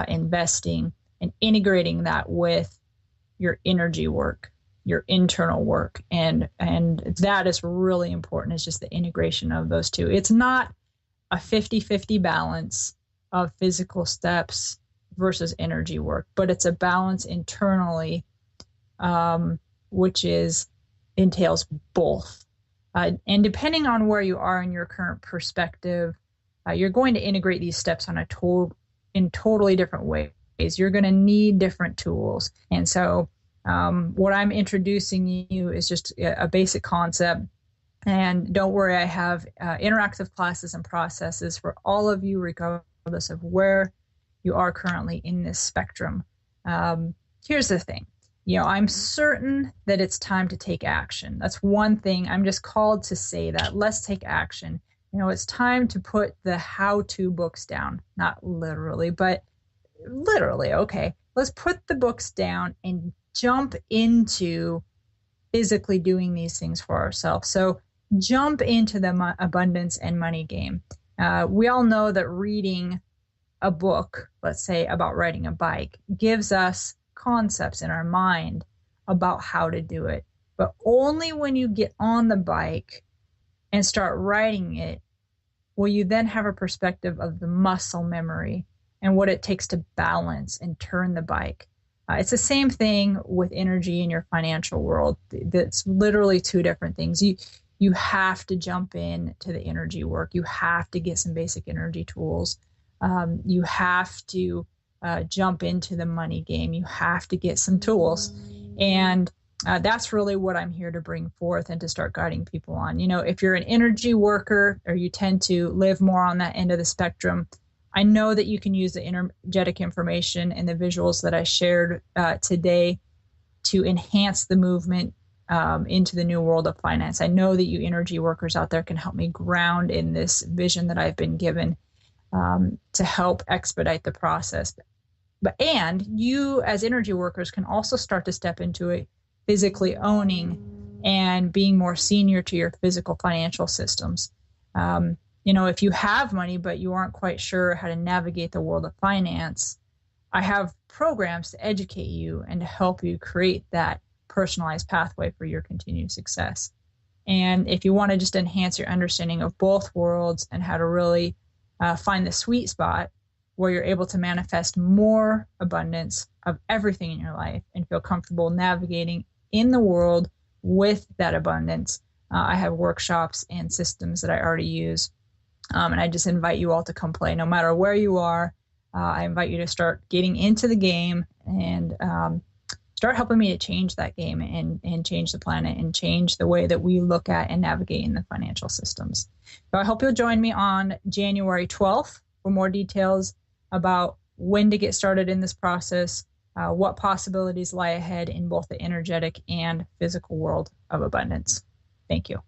investing, and integrating that with your energy work, your internal work. And that is really important. It's just the integration of those two. It's not a 50-50 balance of physical steps versus energy work, but it's a balance internally, which entails both. And depending on where you are in your current perspective, you're going to integrate these steps in totally different ways. You're going to need different tools. And so what I'm introducing you is just a basic concept. And don't worry, I have interactive classes and processes for all of you, regardless of where you are currently in this spectrum. Here's the thing. I'm certain that it's time to take action. That's one thing. I'm just called to say that. Let's take action. It's time to put the how-to books down. Not literally, but literally. Okay, let's put the books down and jump into physically doing these things for ourselves. So jump into the abundance and money game. We all know that reading a book, let's say about riding a bike, gives us concepts in our mind about how to do it. But only when you get on the bike and start riding it will you then have a perspective of the muscle memory and what it takes to balance and turn the bike. It's the same thing with energy in your financial world. That's literally two different things. You have to jump in to the energy work. You have to get some basic energy tools. You have to jump into the money game. You have to get some tools. And that's really what I'm here to bring forth and to start guiding people on. If you're an energy worker or you tend to live more on that end of the spectrum, I know that you can use the energetic information and the visuals that I shared today to enhance the movement into the new world of finance. I know that you energy workers out there can help me ground in this vision that I've been given to help expedite the process. And you as energy workers can also start to step into it physically owning and being more senior to your physical financial systems. If you have money, but you aren't quite sure how to navigate the world of finance, I have programs to educate you and to help you create that personalized pathway for your continued success. And if you want to just enhance your understanding of both worlds and how to really find the sweet spot where you're able to manifest more abundance of everything in your life and feel comfortable navigating in the world with that abundance, I have workshops and systems that I already use. And I just invite you all to come play. No matter where you are, I invite you to start getting into the game and start helping me to change that game and change the planet and change the way that we look at and navigate in the financial systems. So I hope you'll join me on January 12th for more details about when to get started in this process, what possibilities lie ahead in both the energetic and physical world of abundance. Thank you.